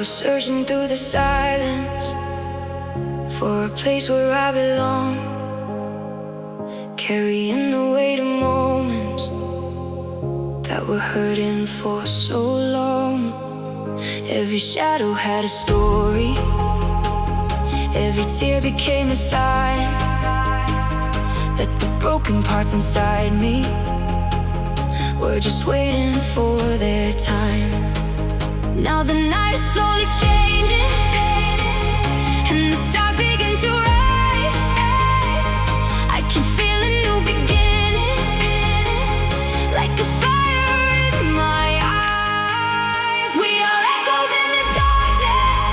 was searching through the silence for a place where I belong, carrying the weight of moments that were hurting for so long. Every shadow had a story, every tear became a sign that the broken parts inside me were just waiting for their time. Now the night is slowly changing, and the stars begin to rise. I can feel a new beginning, like a fire in my eyes. We are echoes in the darkness,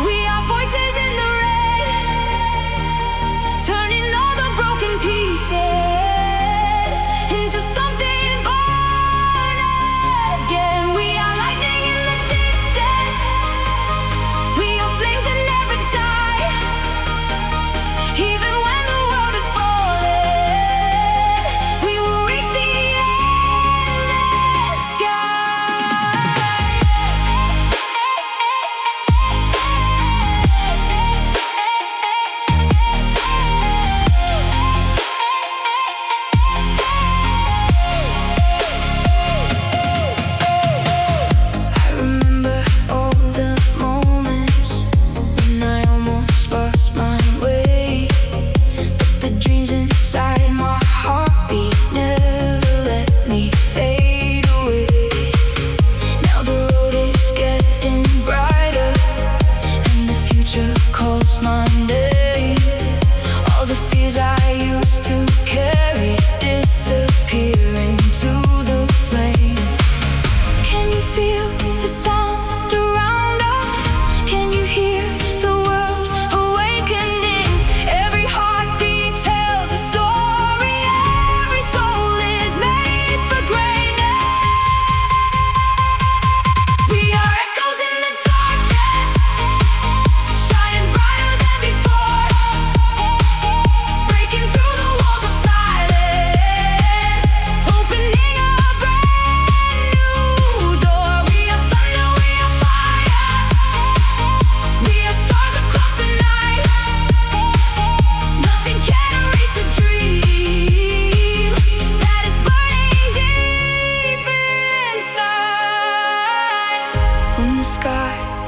we are voices in the rain, turning all the broken pieces into something.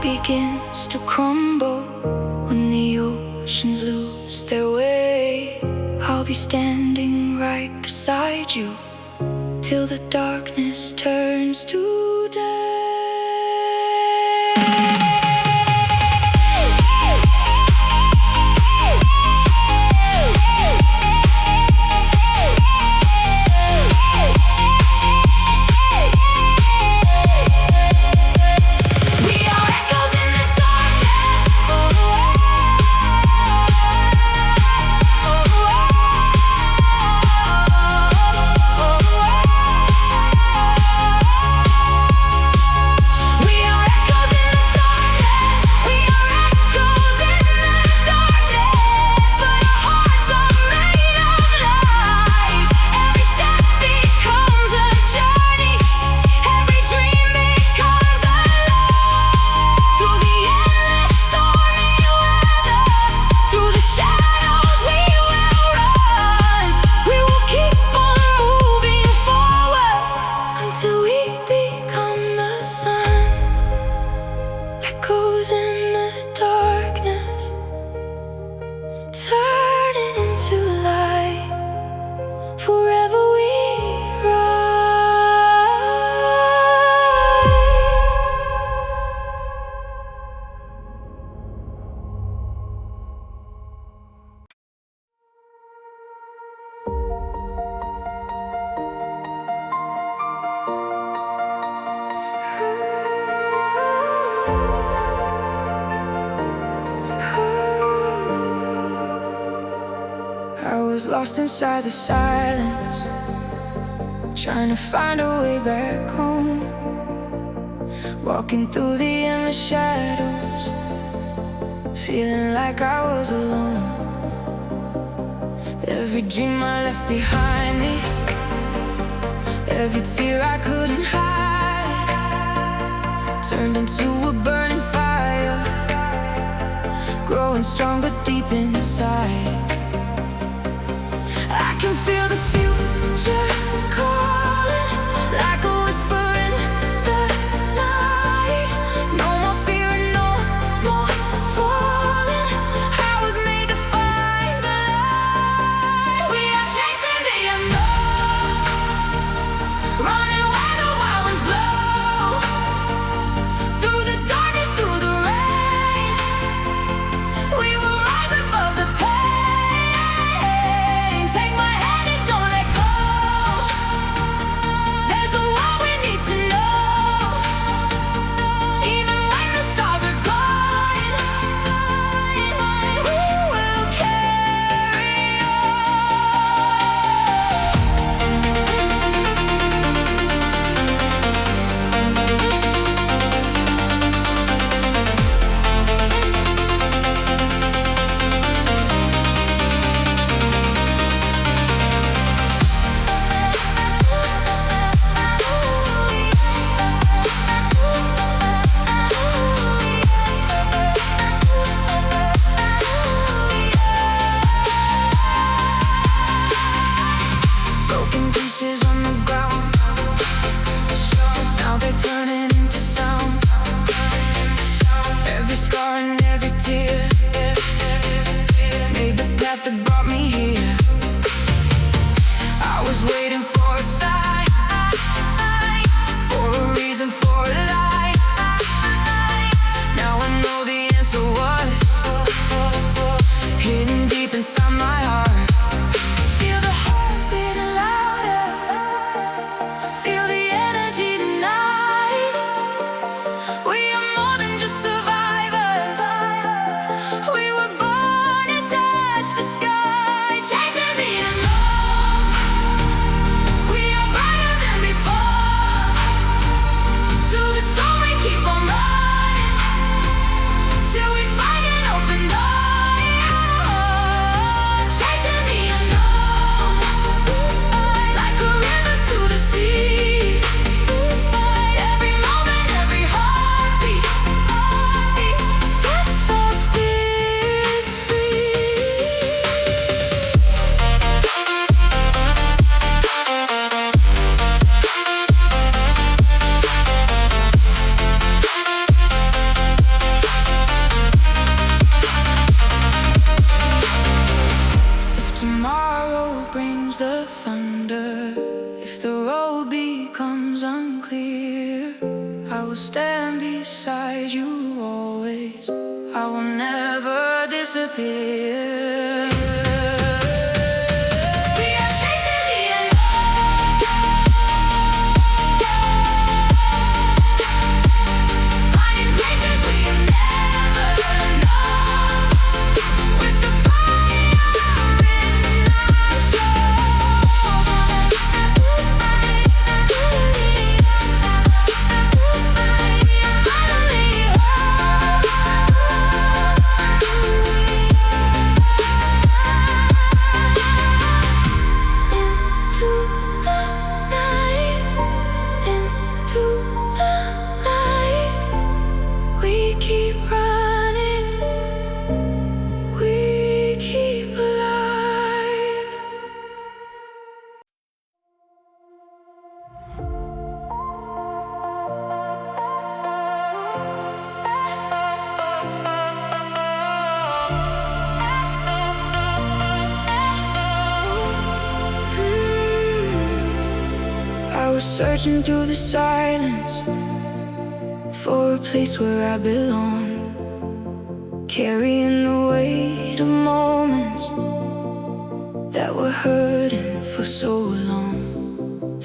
Begins to crumble, when the oceans lose their way, I'll be standing right beside you till the darkness turns to day. I was lost inside the silence, trying to find a way back home, walking through the endless shadows, feeling like I was alone. Every dream I left behind me, every tear I couldn't hide, turned into a bird but deep inside I can feel the future calling, like a whisper in the night. No more fear and no more falling. I was made to find the light. We are chasing the unknown, running where the wild winds blow. Through the darkness, through the rain, we will rise above the pain. Take my hand and don't let go. There's a world we need to know. Even when the stars are gone, we will carry broken pieces on the ground. Now they're turning into sound. Every scar and every tear made the path that brought me here. I was waiting for a sign, for a reason, for a light. Now I know the answer was hidden deep inside my heart. Feel the heart beating louder, feel the energy tonight. We are more than just survivors. We were born to touch the sky, chasing the unknown. We are brighter than before. Through the storm we keep on running, till we find an open door. Chasing the unknown, like a river to the sea. Every moment, every heartbeat sets our spirits free. If tomorrow brings the thunder, if the road becomes unclear, I will stand beside you always. I will never disappear. We are chasing the unknown, finding places we have never known. With the fire in our soul, finally into the night, into the light. We keep running, we keep alive. I was searching through the silence for a place where I belong, carrying the weight of moments that were hurting for so long.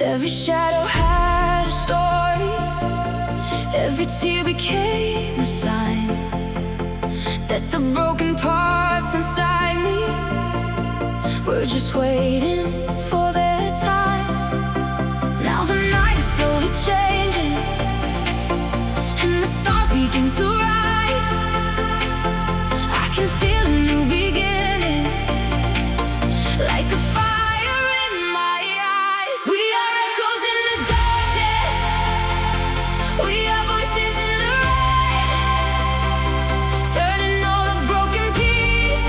Every shadow had a story, every tear became a sign that the broken parts inside me were just waiting for their time. Now the night is slowly changing, and the stars begin to rise. I can feel a new beginning, like a fire in my eyes. We are echoes in the darkness, we are voices in the rain, turning all the broken pieces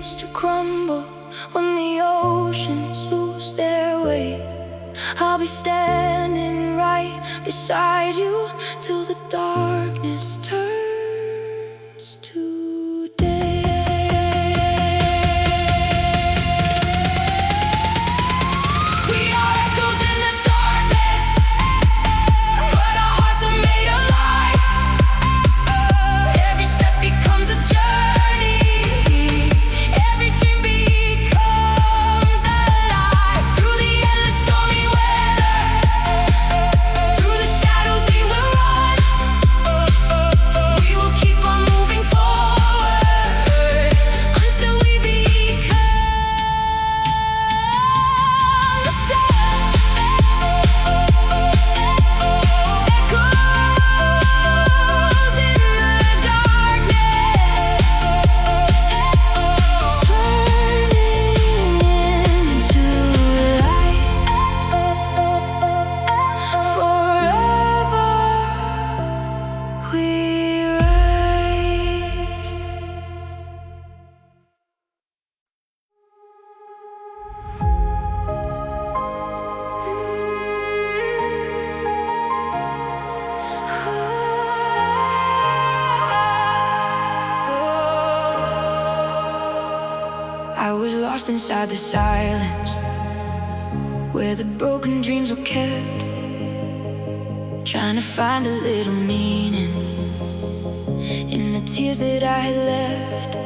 begins to crumble, when the oceans lose their way, I'll be standing right beside you till the darkness turns to day. We are echoes in the darkness, but our hearts are made alive. Every step becomes a journey, every dream becomes alive. Through the endless stormy weather, through the shadows we will run. We will keep on moving forward until we become the sun. Echoes in the darkness, turning into light. Forever we rise. I was lost inside the silence, where the broken dreams were kept, trying to find a little meaning in the tears that I had left.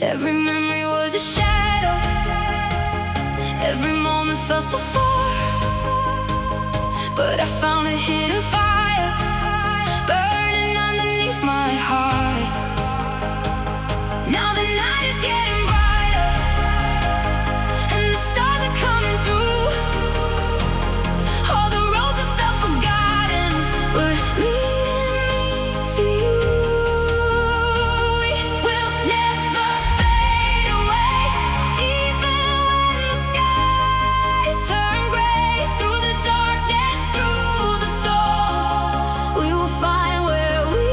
Every memory was a shadow, every moment felt so far, but I found a hidden fire burning underneath my heart. Now the night is getting brighter, and the stars are coming through. All the roads that felt forgotten were leading me to you. We will never fade away, even when the skies turn gray. Through the darkness, through the storm, we will find where we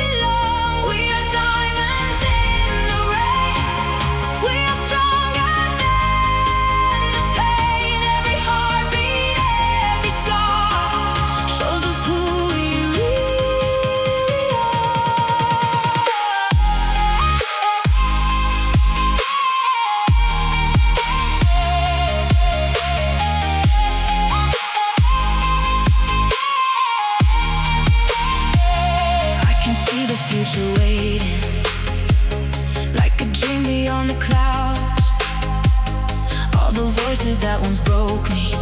belong. We are diamonds in the rain, we are stronger than the pain. Every heartbeat, every scar shows us who we really are. I can see the future waiting, like a dream beyond the clouds. All the voices that once broke me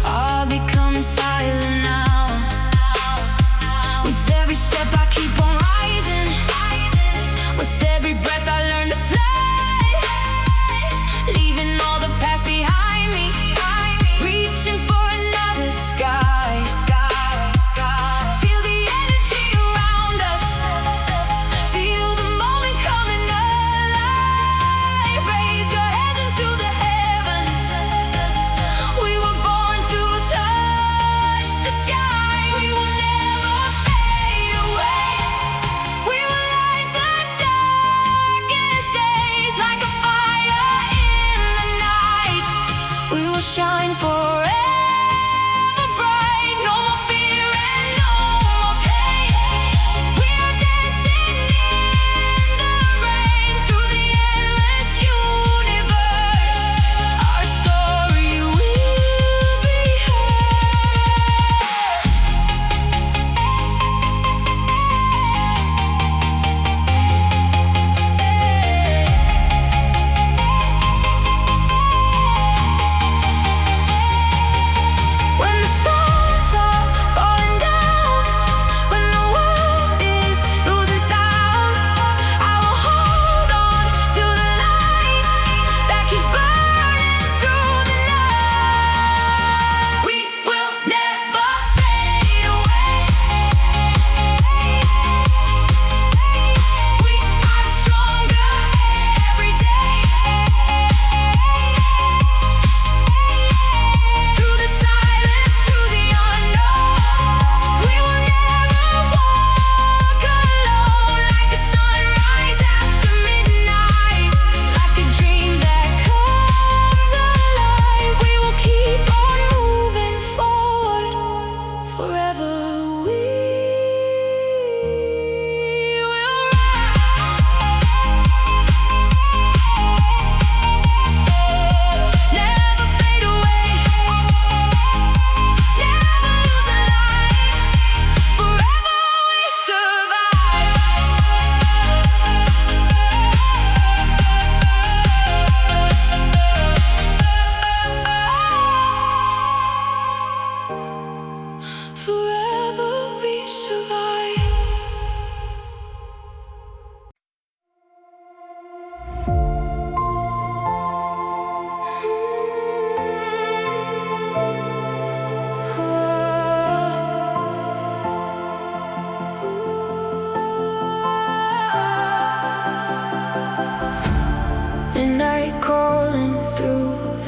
are becoming silent now. With every step I keep on rising, with every breath I learn to fly, leaving all the past behind me, reaching for another sky. Feel the energy around us, feel the moment coming alive. Raise your hands into the heavens, we were born to touch the sky.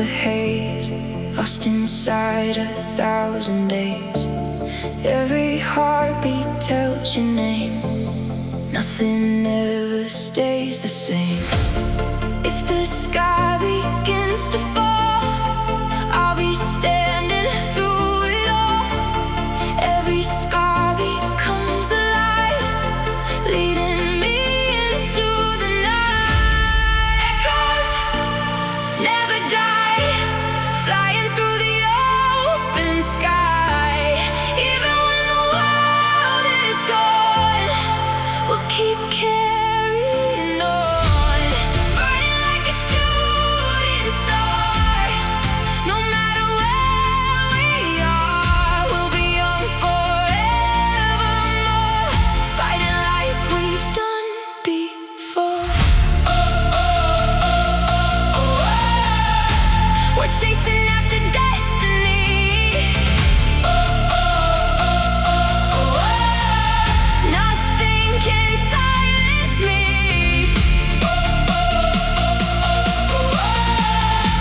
haze, lost inside 1,000 days. Every heartbeat tells your name. Nothing ever stays the same. If the sky begins to fall, I'll be standing through it all. Every scar becomes alive, leading me into the night. Echoes never die, flying through the open sky. Even when the world is gone, we'll keep carrying on, burning like a shooting star. No matter where we are, we'll be young forevermore, fighting like we've done before. We're chasing after destiny. Nothing can silence me.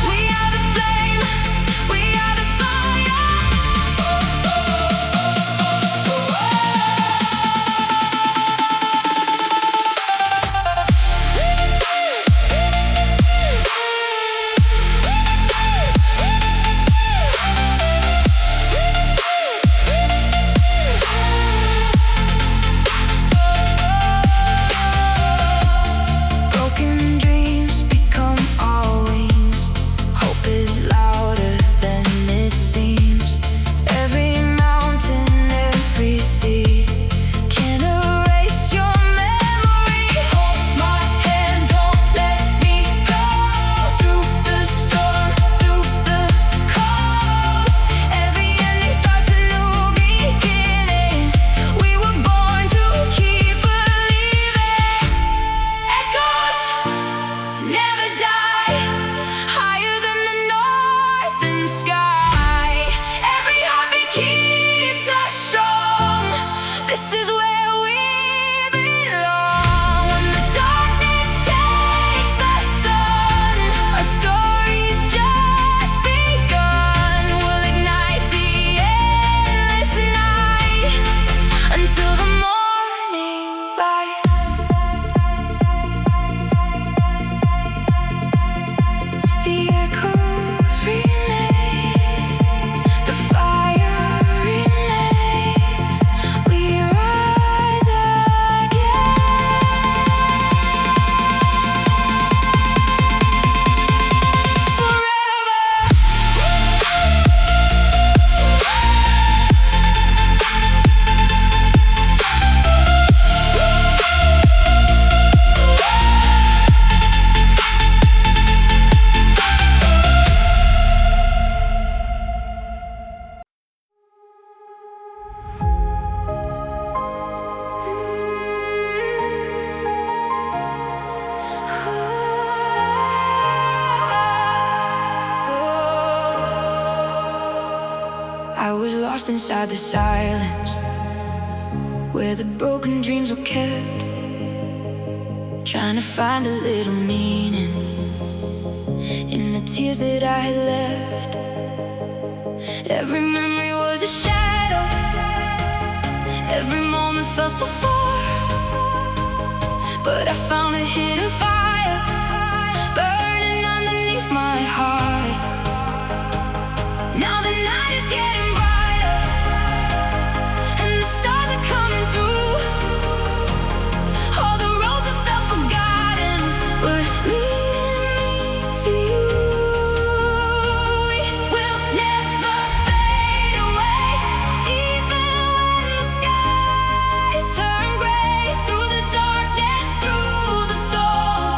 We are the flame, we are the fire. Broken dreams become our wings. Hope is louder than it seems. Every mountain, every sea can erase your memory. Hold my hand, don't let me go. Through the storm, through the cold, every ending starts a new beginning. We were born to keep believing. Echoes never die, higher than the northern sky. Every heartbeat keeps us strong. This is where we belong. When the darkness takes the sun, our story's just begun. We'll ignite the endless night until the morning light. The echoes remain, the fire remains. We rise again I was lost inside the silence, where the broken dreams were kept, trying to find a little meaning in the tears that I had left. Every memory was a shadow, every moment felt so far, but I found a hidden fire burning underneath my heart. Now the night is getting brighter, and the stars are coming through. All the roads that felt forgotten were leading me to you. We'll never fade away, even when the skies turn gray. Through the darkness, through the storm,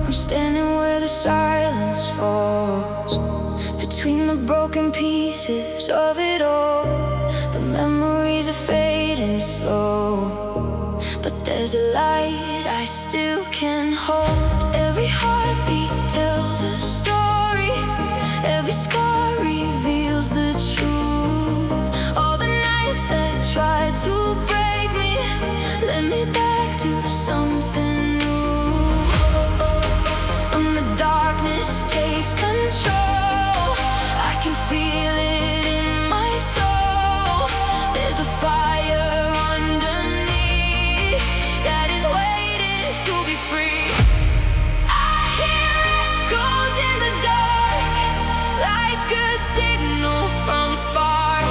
I'm standing where the silence falls, between the broken pieces of it all. The memories are fading slow, but there's a light I still can hold. Every heartbeat tells a story, every scar reveals the truth. All the nights that tried to break me led me back to something new. When the darkness takes control, I can feel it in my soul. There's a fire underneath that is waiting to be free. I hear echoes in the dark, like a signal from a spark,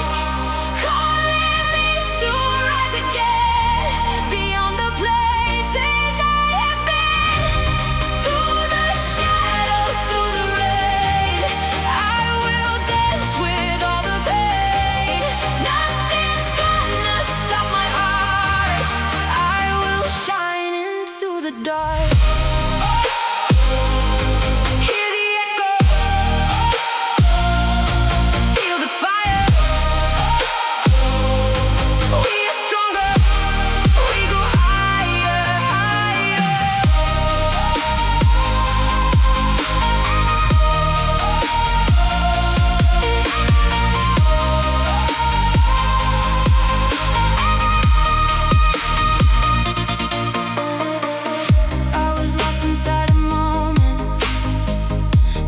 calling me to rise again, beyond the places I have been. Through the shadows, through the rain, I will dance with all the pain. Nothing's gonna stop my heart. I will shine into the dark. Hear the echo, feel the fire. We are stronger, we go higher, higher. I was lost inside a moment,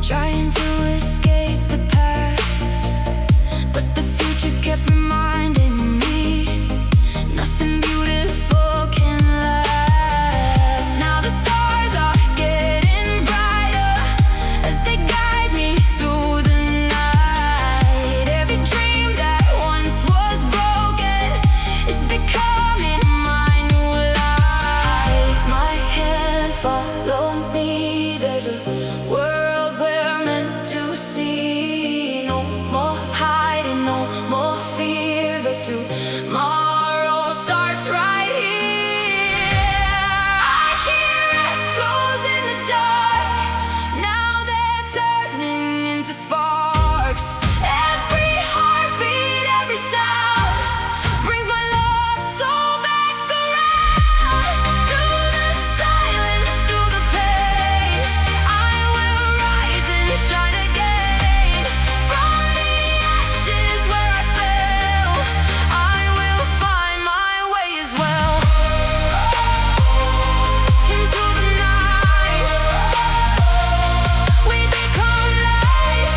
trying to escape the past, but the future kept reminding me nothing beautiful can last. Now the stars are getting brighter as they guide me through the night. Every dream that once was broken is becoming my new life. Take my hand, follow me. There's a world we're meant to see. No more hiding, no more fear. The tomorrow starts right here. I hear echoes in the dark, now they're turning into sparks. Every heartbeat, every sound brings my lost soul back around. Through the silence, through the pain, I will rise and shine again. From the ashes where I fell, I will find my way as well. Into the night, we become light,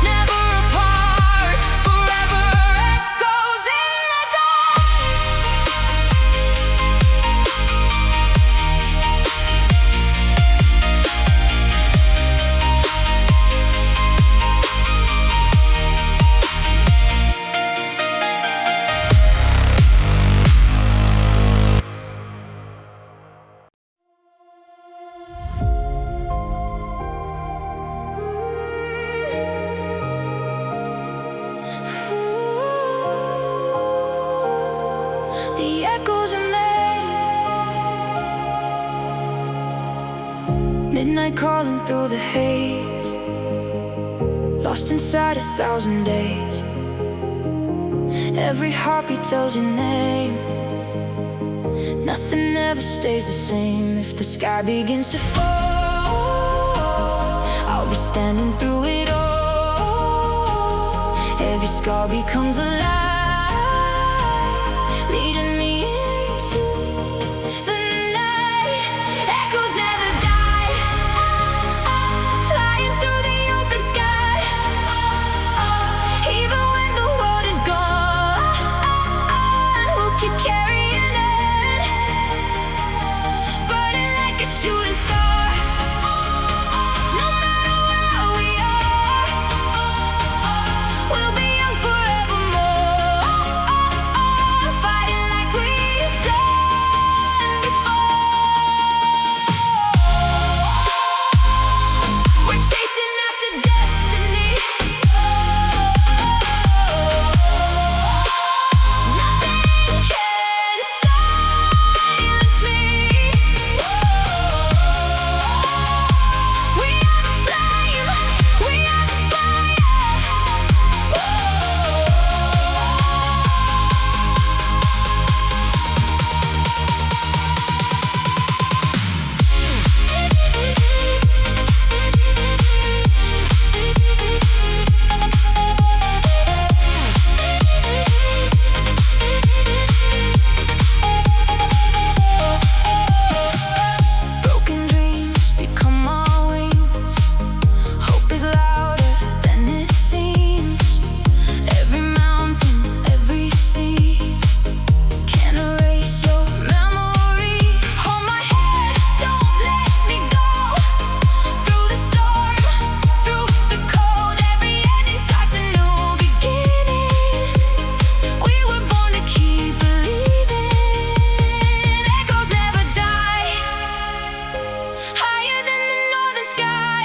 never apart, forever echoes in the dark. The echoes remain, midnight calling through the haze, lost inside 1,000 days. Every heartbeat tells your name. Nothing ever stays the same. If the sky begins to fall, I'll be standing through it all. Every scar becomes a light, leading me into the night. Echoes never die, flying through the open sky. Even when the world is gone, we'll keep carrying it, burning like a shooting star. No matter where we are, we'll be young forevermore, fighting like we've done before. We're chasing after destiny. Nothing can silence me. We are the flame, we are the fire. Broken dreams become our wings. Hope is louder than it seems. Every mountain, every sea can erase your memory. Hold my hand, don't let me go. Through the storm, through the cold, every ending starts a new beginning. We were born to keep believing. Echoes never die, higher than the northern sky.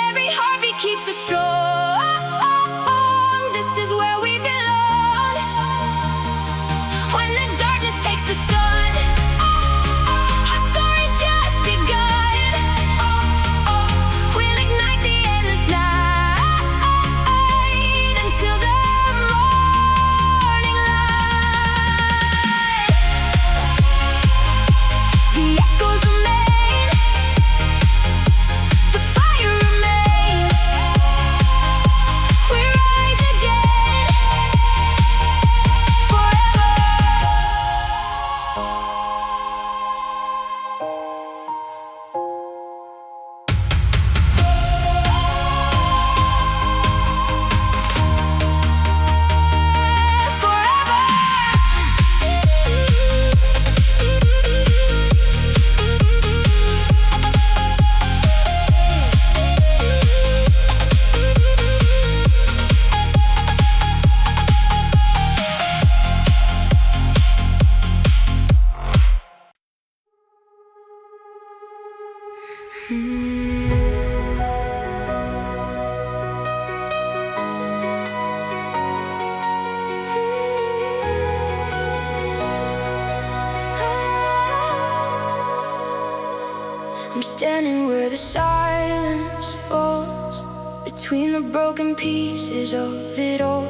Every heartbeat keeps us strong. This is where we belong. When the darkness takes the sun, our story's just begun. We'll ignite the endless night until the morning light. The echoes remain, the fire remains. We rise again, forever. I'm standing where the silence falls, between the broken pieces of it all.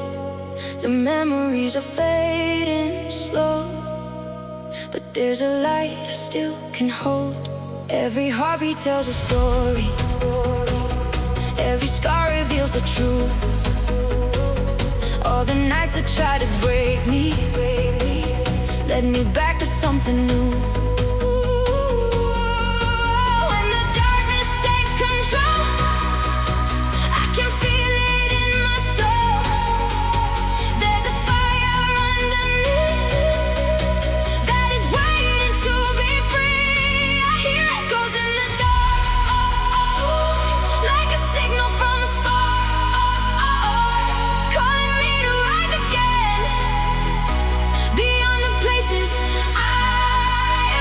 The memories are fading slow, but there's a light I still can hold. Every heartbeat tells a story, every scar reveals the truth. All the nights that tried to break me led me back to something new. When the darkness takes control, I can feel it in my soul. There's a fire underneath that is waiting to be free. I hear echoes in the dark, like a signal from a spark, calling me to rise again, beyond the places I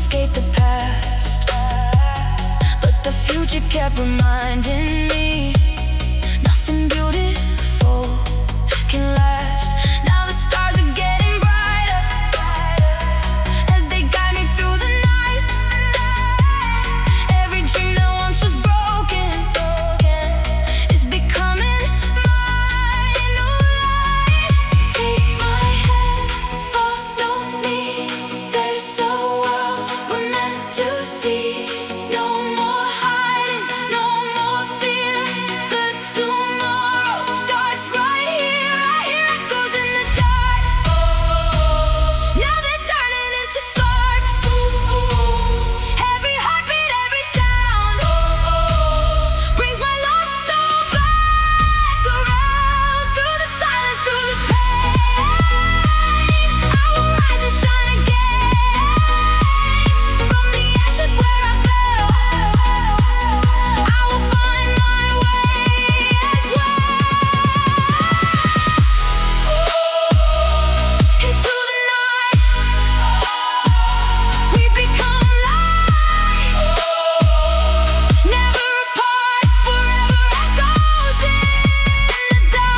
escape the past, but the future kept reminding me nothing beautiful can last. Now the stars are getting brighter as they guide me through the night. Every dream that once was broken is becoming mine. New light, take my hand, follow me. There's a world we're meant to see. No more hiding, no more fear. The tomorrow starts right here. I hear echoes in the dark. Now they're turning into sparks. Every heartbeat, every sound brings my lost soul back around. Through the silence, through the pain, I will rise and shine again. From the ashes where I fell, I will find my way as well. Into the night, we become light. Never apart, forever echoes in the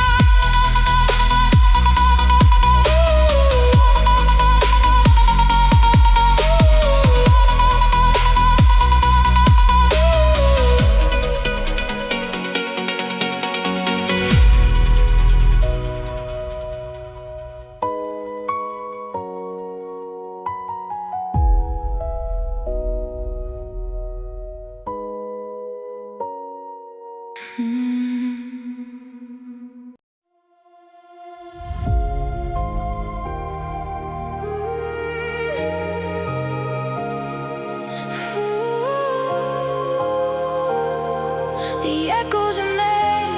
The echoes remain.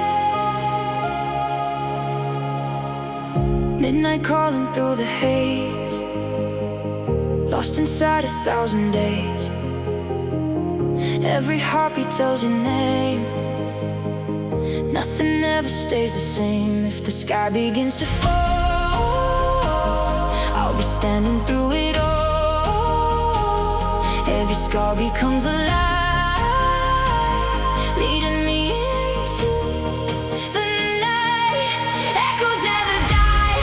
Midnight calling through the haze, lost inside 1,000 days. Every heartbeat tells your name. Nothing ever stays the same. If the sky begins to fall, I'll be standing through it all. Every scar becomes a light, leading me into the night. Echoes never die,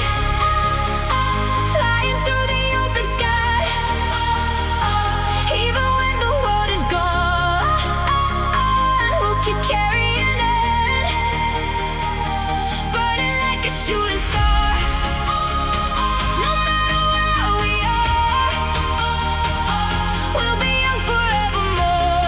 flying through the open sky. Even when the world is gone, we'll keep carrying it, burning like a shooting star. No matter where we are, we'll be young forevermore.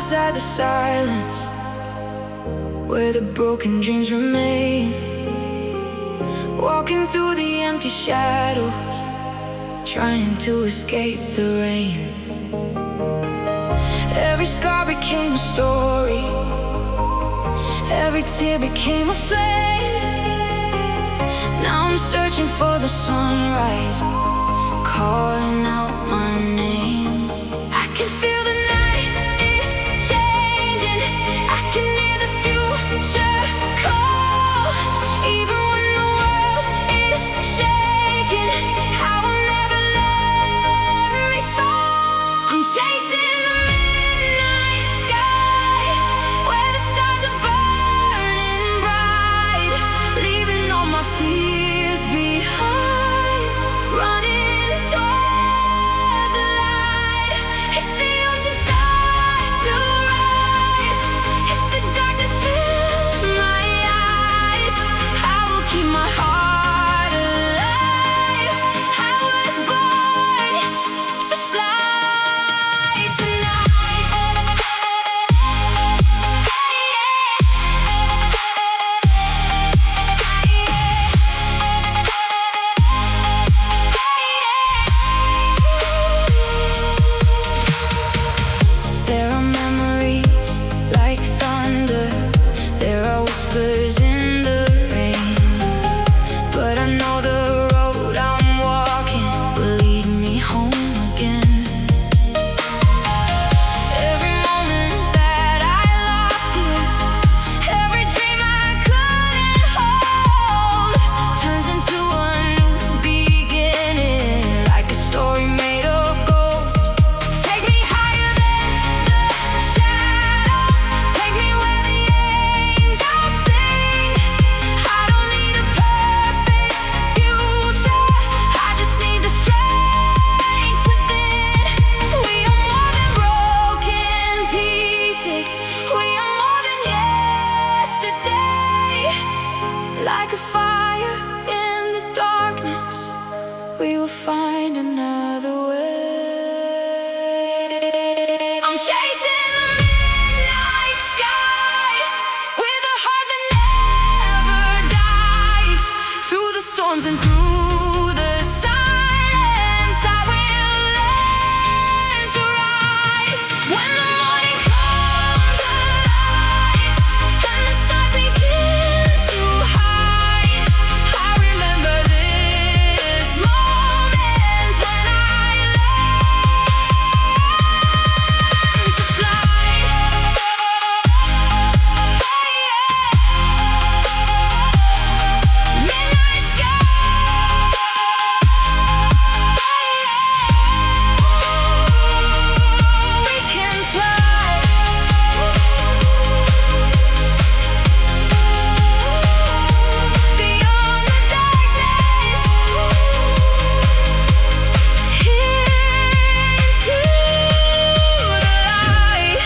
inside the silence, where the broken dreams remain. Walking through the empty shadows, trying to escape the rain. Every scar became a story, every tear became a flame. Now I'm searching for the sunrise, calling out my name. I can feel the night is changing, I can hear the future call. Even when the world is shaking, I will never let me fall. I'm chasing the midnight sky, where the stars are burning bright, leaving all my fears behind, running toward the light. If the ocean starts to rise, if the darkness fills my eyes, I will keep my heart alive. I was born to fly tonight. There are memories like thunder, there are whispers in the rain, but I know the road I'm walking will lead me home again. Every moment that I lost you, every dream I couldn't hold, turns into a new beginning, like a story made of gold. Take me higher than the shadows, take me where the angels sing. I don't need a perfect future, I just need the strength within. We are more than broken pieces, we are more than yesterday. Like a fire in the darkness, we will find another way. I'm chasing the midnight sky, with a heart that never dies. Through the storms and through the silence, I will learn to rise. When the morning comes alive, and the stars begin to hide, I remember this moment when I learned to fly. Midnight sky, we can fly beyond the darkness, into the light.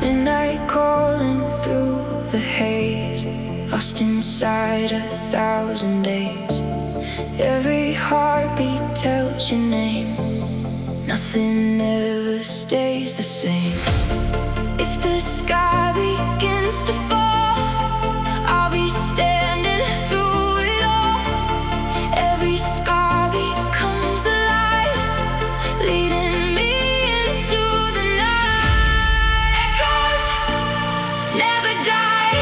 Midnight calling through the haze, lost inside 1,000 days. Every heartbeat tells your name, nothing ever stays the same. If the sky begins to fall, I'll be standing through it all. Every scar becomes alive, leading me into the night. Echoes never die,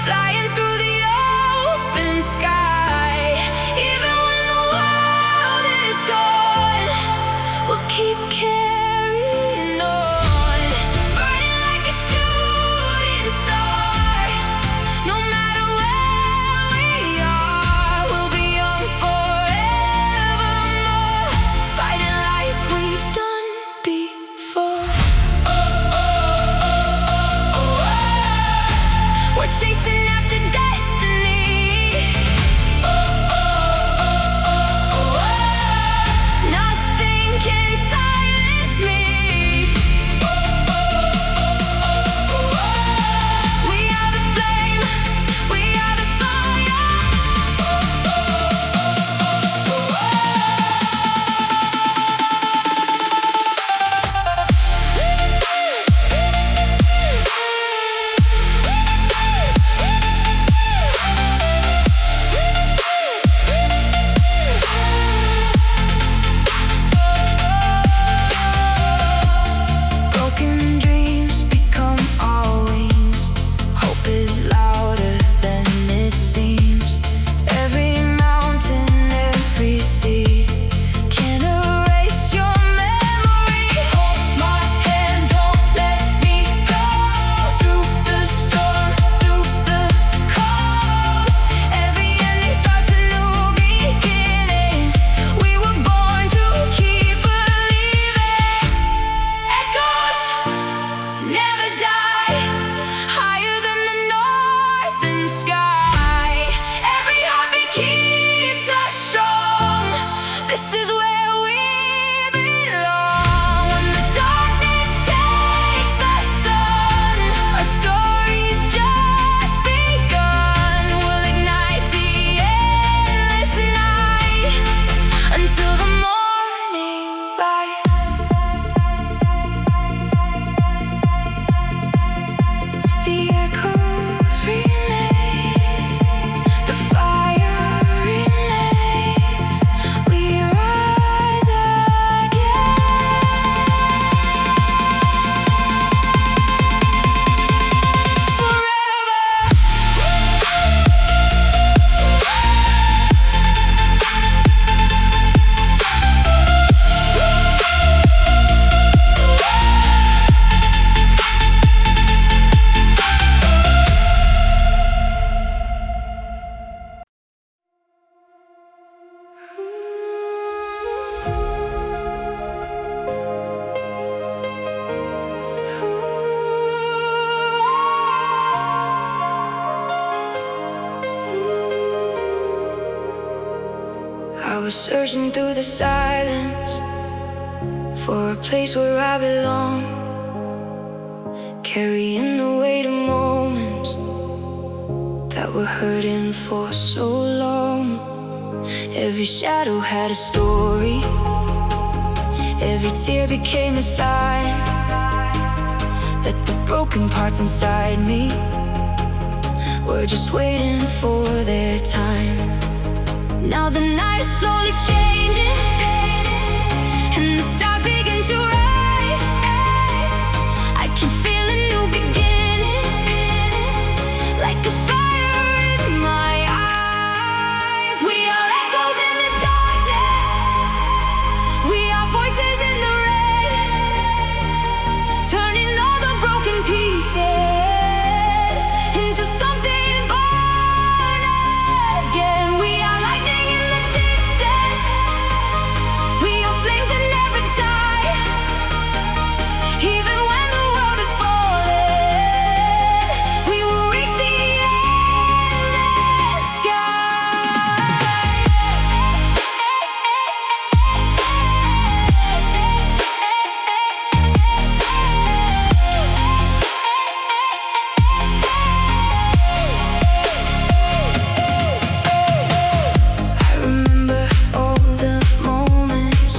flying through the open sky. Even when the world is gone, we'll keep carrying on. I was searching through the silence for a place where I belong, carrying the weight of moments that were hurting for so long. Every shadow had a story, every tear became a sign that the broken parts inside me were just waiting for their time. Now the night is slowly changing, and the stars begin to rise. I can feel a new beginning, like a fire in my eyes. We are echoes in the darkness, we are voices in the rain, turning all the broken pieces into something born again. We are lightning in the distance, we are flames that never die. Even when the world is falling, we will reach the endless I remember all the moments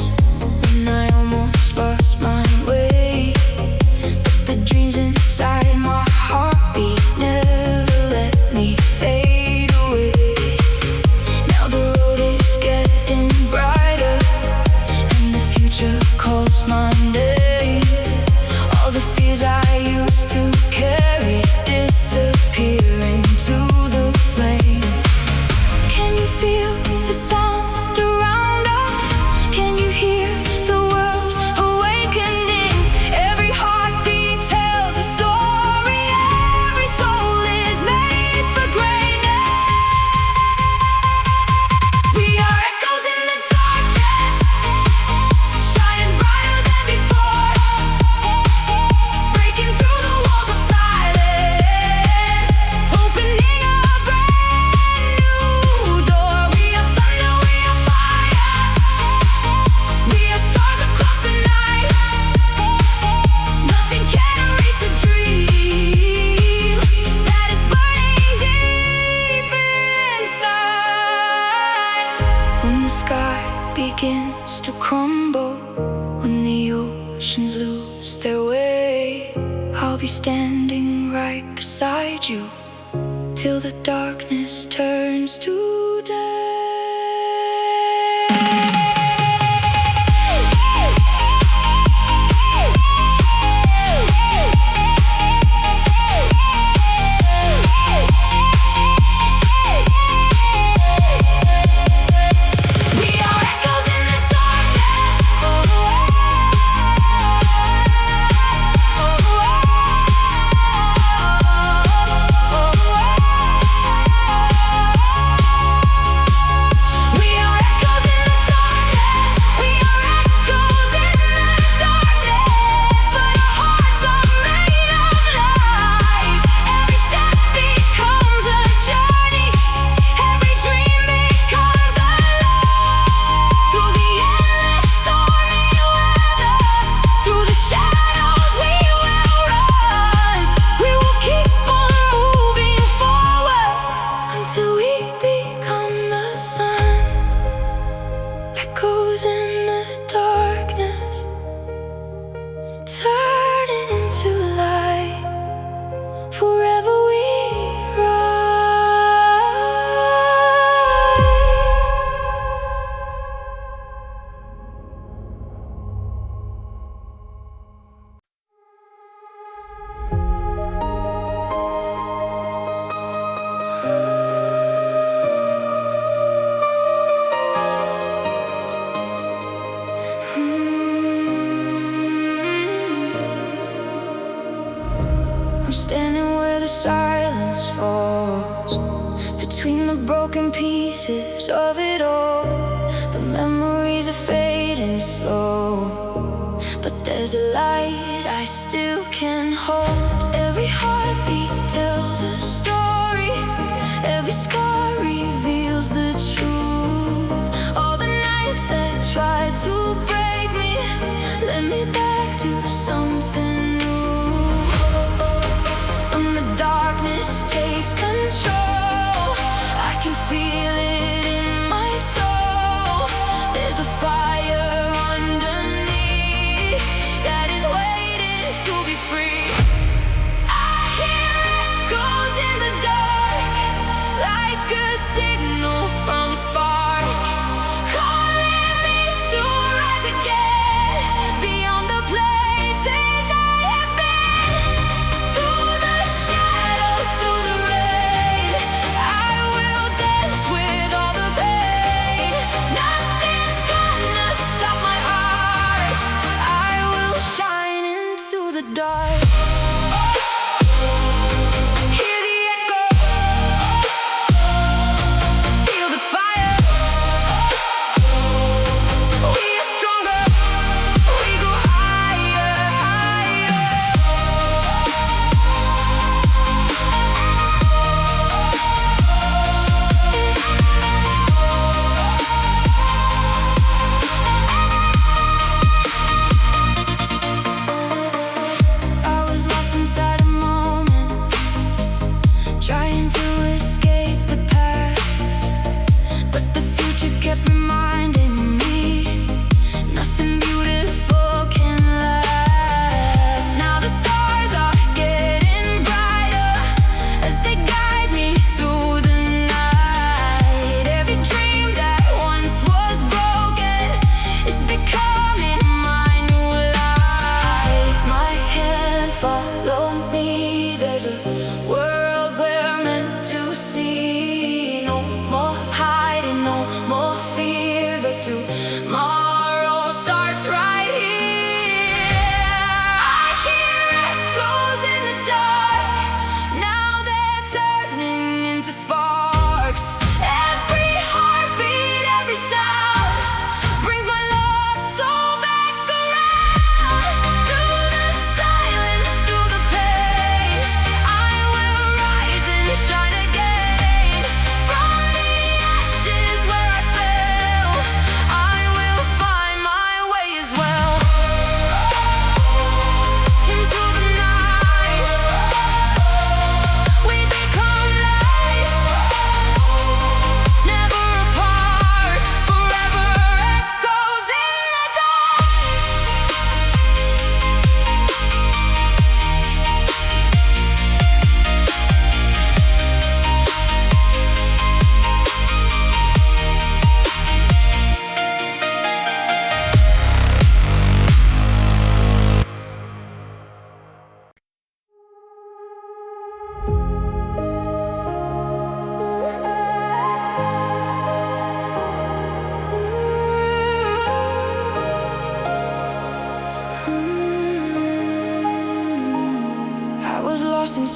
when I almost lost my way, but the dreams inside my heartbeat never let me fade away. Now the road is getting brighter, and the future calls my name. All the fears I used to carry disappear into the flame. Can you feel the sound around us? Can you hear the world awakening? Every heartbeat tells a story, every soul is made for greatness. We are echoes in the darkness, shining brighter than before, breaking through the walls of silence, opening a brand new door. We are thunder, we are fire, we are stars across the night. Nothing can erase the dream that is burning deep inside. When the sky begins to crumble, when the oceans lose their way, I'll be standing right beside you till the darkness turns to day. We are echoes in the darkness, we are echoes in the darkness, we are echoes in the darkness, but our hearts are made of light. Every step becomes a journey, every dream becomes a light. Through the endless stormy weather, through the shadows we will run. We will keep on moving forward until we become the sun. Echoes in the darkness, turning into light. Forever we rise. I'm standing where the silence falls, between the broken pieces of it all. The memories are fading slow, but there's a light I still can hold. Every heartbeat tells a story, every scar reveals the truth.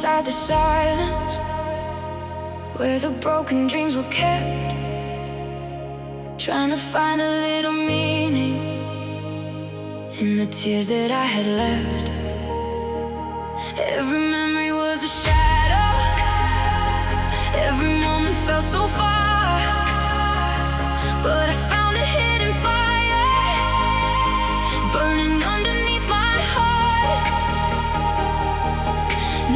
inside the silence, where the broken dreams were kept, trying to find a little meaning in the tears that I had left. Every memory was a shadow, every moment felt so far, but I found a hidden fire burning underneath my heart.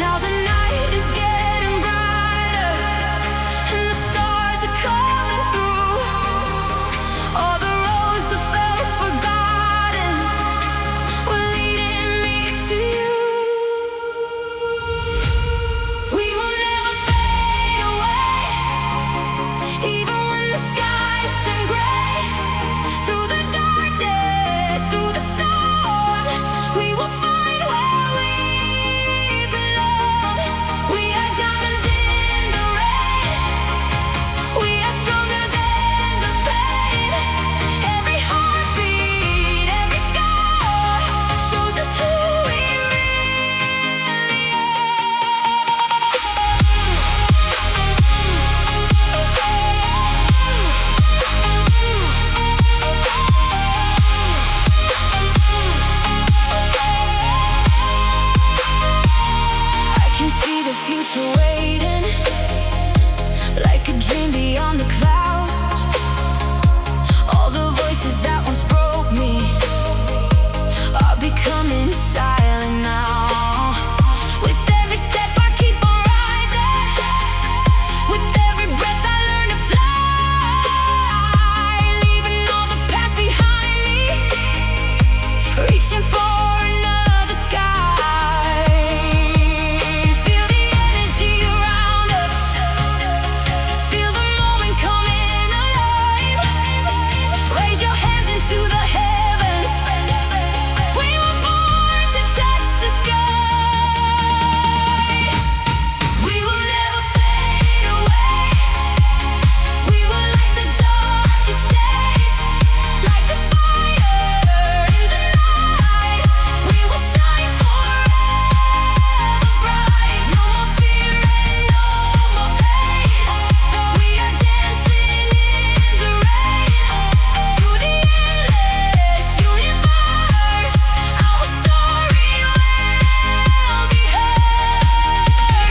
Now the night is getting brighter and the stars are coming through. All the roads that felt forgotten were leading me to you. We will never fade away, even when the skies turn gray. Through the darkness, through the storm, we will find where we belong. We are diamonds in the rain, we are stronger than the pain. Every heartbeat, every scar shows us who we really I can see the future waiting, like a dream beyond the clouds. All the voices that once broke me are becoming silent now. With every step I keep on rising, with every breath I learn to fly, leaving all the past behind me, reaching for another sky. Feel the energy around us, feel the moment coming alive. Raise your hands into the heavens, we were born to touch the sky. We will never fade away, we will light the darkest days, like a fire in the night. We will shine forever bright. No more fear and no more pain. We are dancing in the rain, through the endless universe. Our story will be heard.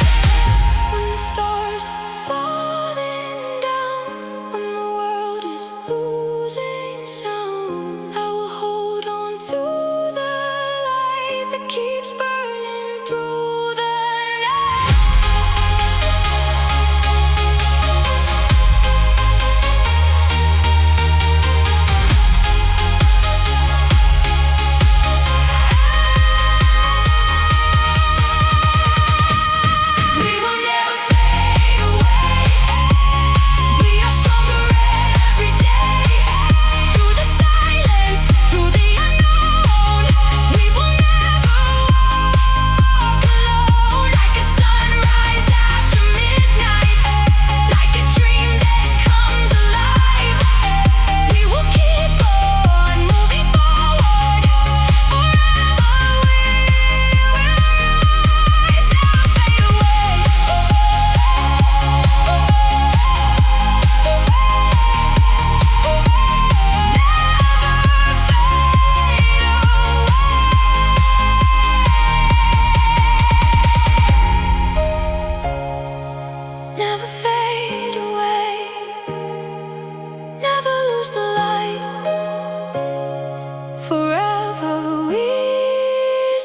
When the stars are falling down, when the world is losing sound, I will hold on to the light that keeps burning through the night. We will never fade away, we are stronger every day. Through the silence, through the unknown, we will never walk alone. Like a sunrise after midnight, like a dream that comes alive. We will keep on moving forward, forever we will rise. Never fade away, never fade away, never lose the light. Forever we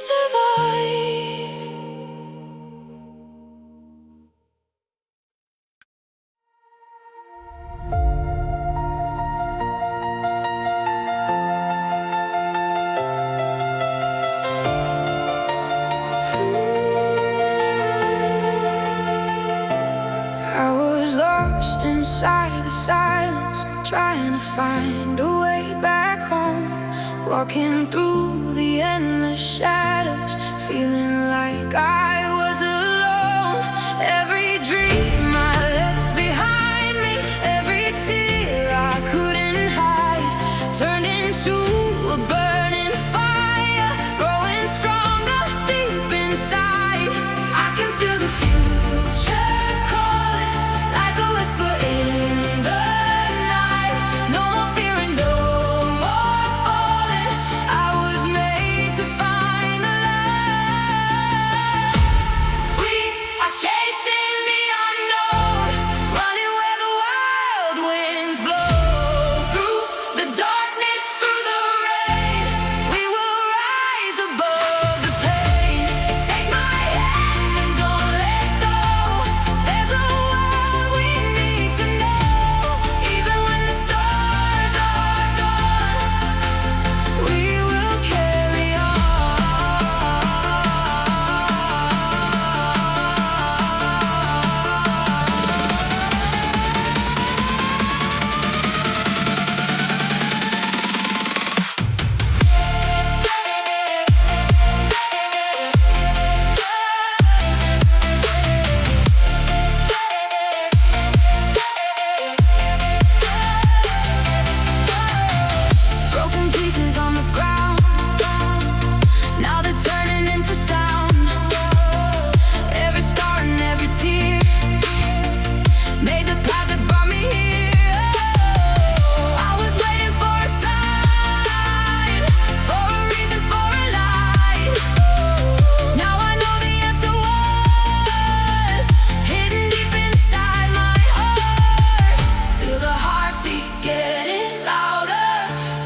survive. I was lost inside the silence, trying to find a way back home. Walking through the endless shadows, feeling like I was alone. Every dream I left behind me, every tear I couldn't hide, turned into a burning fire, growing stronger deep inside. I can feel the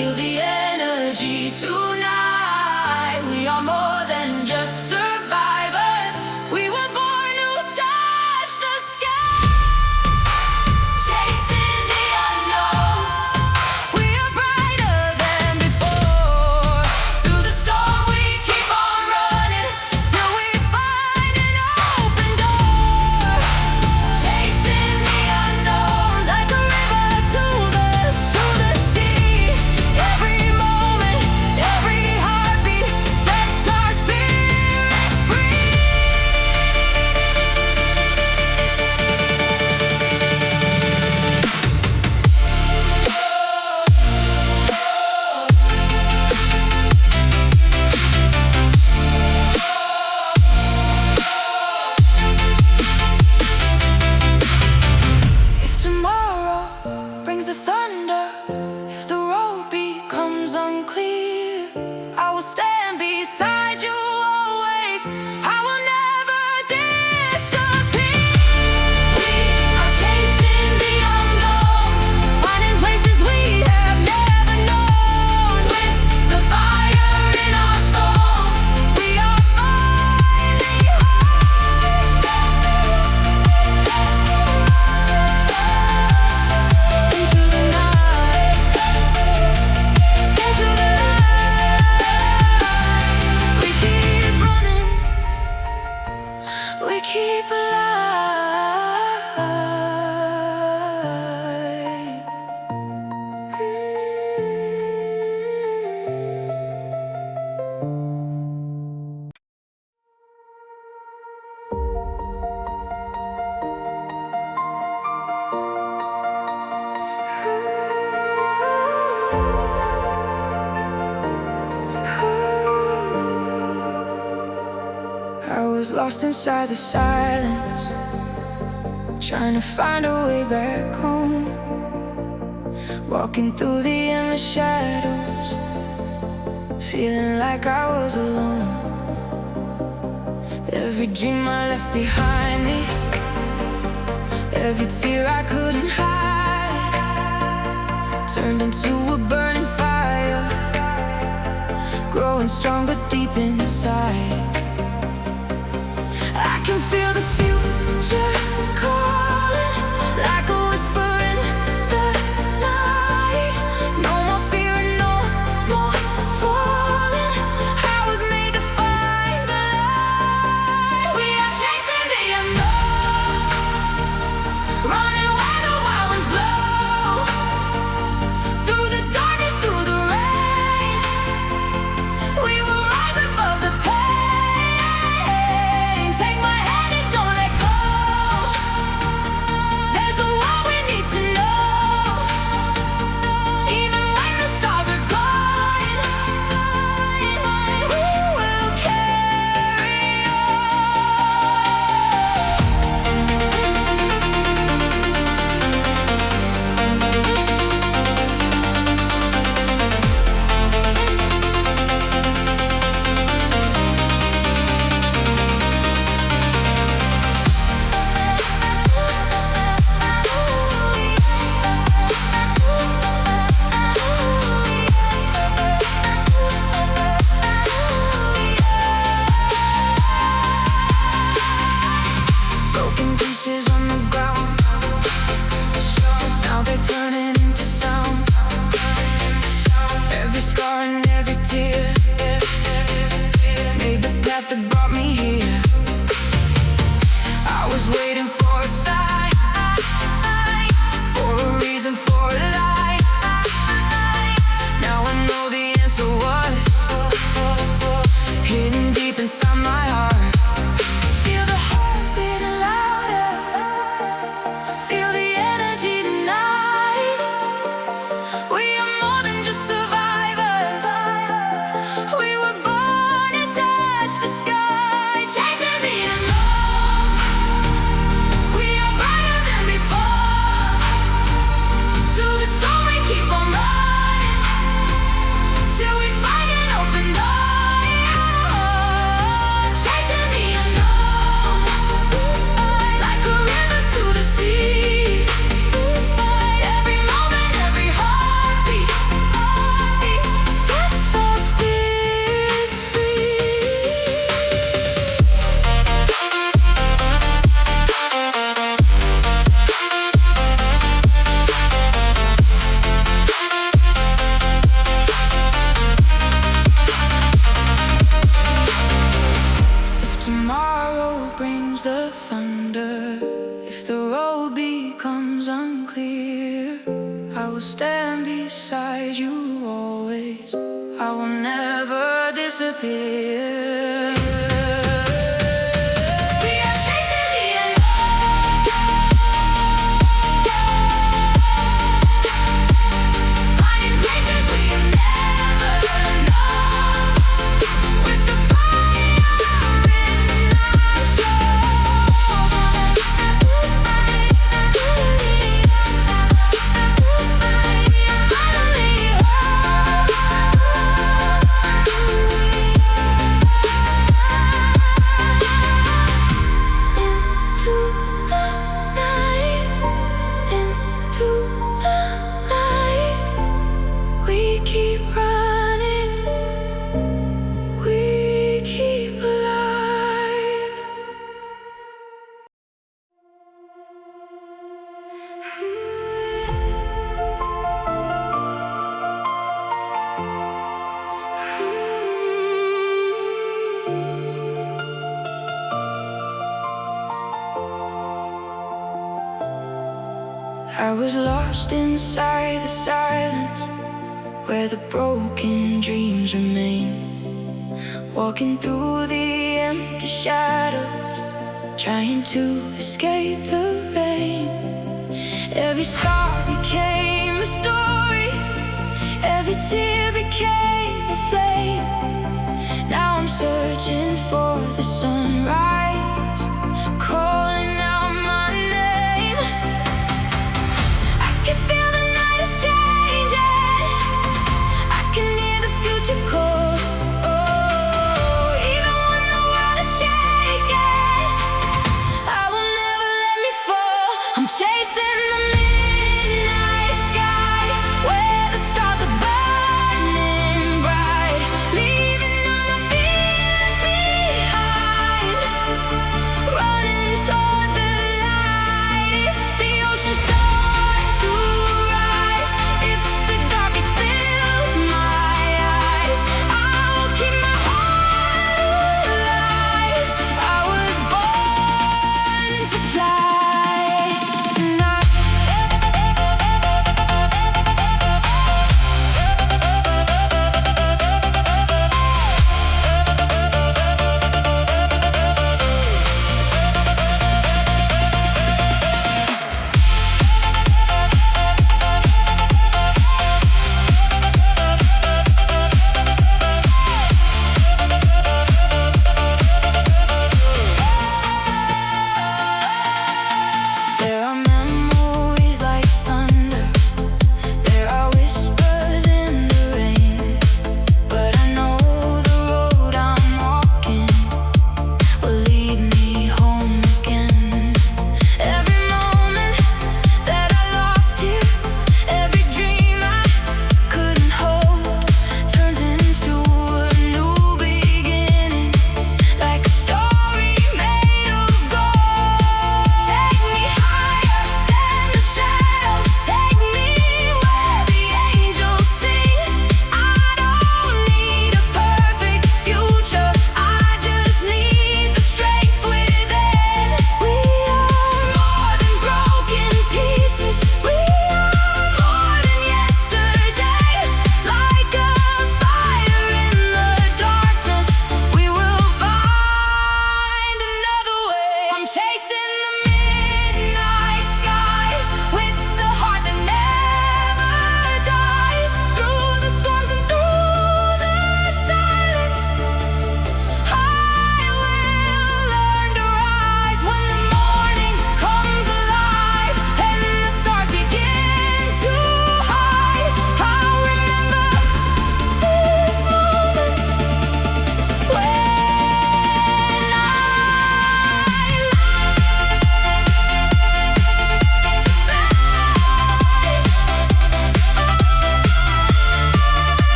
Feel the energy tonight. We are more than just survivors. We were born to touch the sky, chasing the unknown. We are brighter than before. Through the storm we keep on running till we find an open door. Chasing the unknown like a river to the sea. Every moment, every heartbeat sets our spirits free. If tomorrow brings the thunder, if the road becomes unclear, I will stand beside you always. I will never disappear. We are chasing the unknown, finding places we have never known. With the fire in our souls, we are finally home. Into the night, into the light, we keep running, we keep alive. I was lost inside the silence, trying to find a way back home. Walking through the endless shadows, feeling like I was alone. Every dream I left behind me, every tear I couldn't hide, turned into a burning fire, growing stronger deep inside. I can feel the future calling, like a whisper in the night. No more fear and no more falling. I was made to find the light. We are chasing the unknown, running where the wild winds blow. Through the darkness, through the rain, we will rise above the pain. Take my hand and don't let go. There's a world we need to know. Even when the stars are gone, we will carry broken pieces on the ground. Now they're turning into sound. Every scar and every tear made the path that brought me here. I was waiting for a sign, for a reason, for a light. Now I know the answer was hidden deep inside my heart. Feel the heart beating louder, feel the energy tonight. We are more than just survivors. We were born to touch the sky. you always. I will never disappear. We are chasing the unknown, finding places we have never known, with the fire in our soul. Finally into the night, into the light. We keep running, we keep alive. I was lost inside the silence, where the broken dreams remain, walking through the empty shadows, trying to escape the rain. Every scar became a story, every tear became a flame. Now I'm searching for the sunrise.